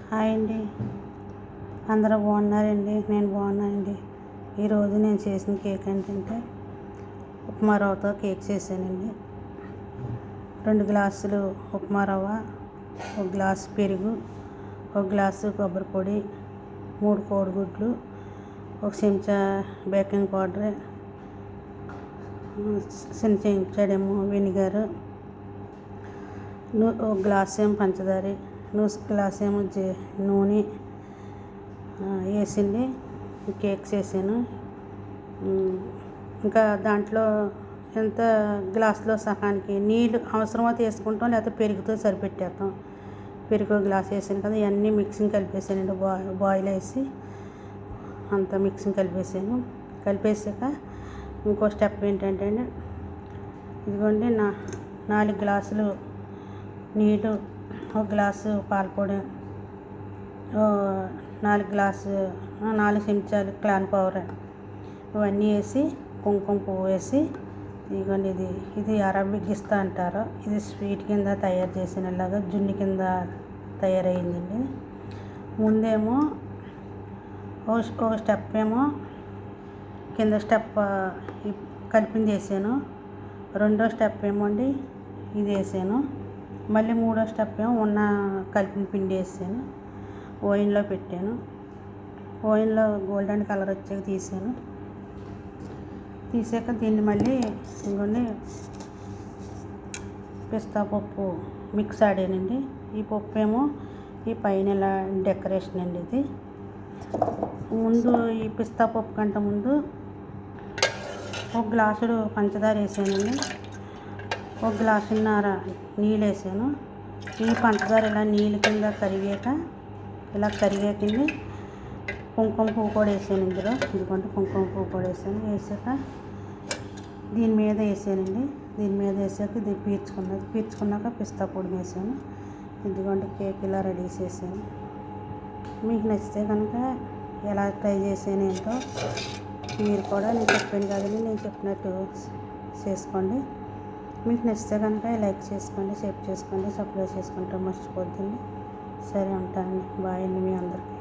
Hi అండి, అందరూ బాగున్నారండి? నేను బాగున్నానండి. ఈరోజు నేను చేసిన కేక్ ఏంటంటే ఉప్మా రవ్వతో కేక్ చేశానండి. 2 గ్లాసులు ఉప్మా రవ్వ, 1 గ్లాసు పెరుగు, 1 గ్లాసు కొబ్బరి పొడి, 3 కోడిగుడ్లు, 1 చెంచా బేకింగ్ పౌడర్, చిన్న చెంచాడేమో వెనిగర్, 1 గ్లాస్ ఏమో పంచదార, 1 గ్లాస్ ఏమో నూనె వేసింది కేక్ చేశాను. ఇంకా దాంట్లో ఎంత గ్లాసులో సగానికి నీళ్ళు అవసరమో తీసుకుంటాం, లేకపోతే పెరుగుతో సరిపెట్టేస్తాం. పెరుగు గ్లాస్ వేసాను కదా, ఇవన్నీ మిక్సింగ్ కలిపేసానండి. బాయిల్ వేసి అంతా మిక్సింగ్ కలిపేసాక ఇంకో స్టెప్ ఏంటంటే ఇదిగోండి 4 గ్లాసులు నీళ్ళు, 1 గ్లాసు పాలపొడి, 4 చెంచాలు కార్న్ పౌడర్ ఇవన్నీ వేసి కుంకుమ పువ్వు వేసి ఇదిగోండి ఇది అరబిక్ పిస్తా అంటారు. ఇది స్వీట్ కింద తయారు చేసిన ఇలాగా జున్ను కింద తయారైందండి. ముందేమో ఒక స్టెప్ ఏమో కింద స్టెప్ కలిపింది వేసాను, రెండో స్టెప్ ఏమో అండి ఇది వేసాను, మళ్ళీ మూడో స్టెప్ ఏమో ఉన్న కలిపిన పిండి వేసాను. ఓవెన్లో పెట్టాను. ఓవెన్లో గోల్డెన్ కలర్ వచ్చాక తీసాక దీన్ని మళ్ళీ ఇంకొన్ని పిస్తా పప్పు మిక్స్ ఆడానండి. ఈ పప్పు ఏమో ఈ పైన ఇలా డెకరేషన్ అండి. ఇది ముందు ఈ పిస్తా పప్పు కంటే ముందు 1 గ్లాసుడు పంచదార వేసానండి, 1 గ్లాసున్నర నీళ్ళు వేసాను. ఈ పంచదార ఇలా నీళ్ళ కింద కరిగాకండి కుంకుమ పువ్వు కూడా వేసాను ఇందులో. ఇదిగోండి కుంకుమ పువ్వు కూడా వేసాక దీని మీద వేసానండి. దీని మీద వేసాక ఇది పీల్చుకున్నాక పిస్తా పొడి వేసాను. ఇదిగోండి కేక్ ఇలా రెడీ చేసాను. మీకు నచ్చితే కనుక ఎలా ట్రై చేసాను ఏంటో మీరు కూడా నేను చెప్పాను కదండి, నేను చెప్పినట్టు చేసుకోండి. మీకు నచ్చితే కనుక లైక్ చేసుకోండి, షేర్ చేసుకోండి, సబ్స్క్రైబ్ చేసుకుంటే మర్చిపోద్దండి. సరే ఉంటానండి. బాయ్ అండి మీ అందరికీ.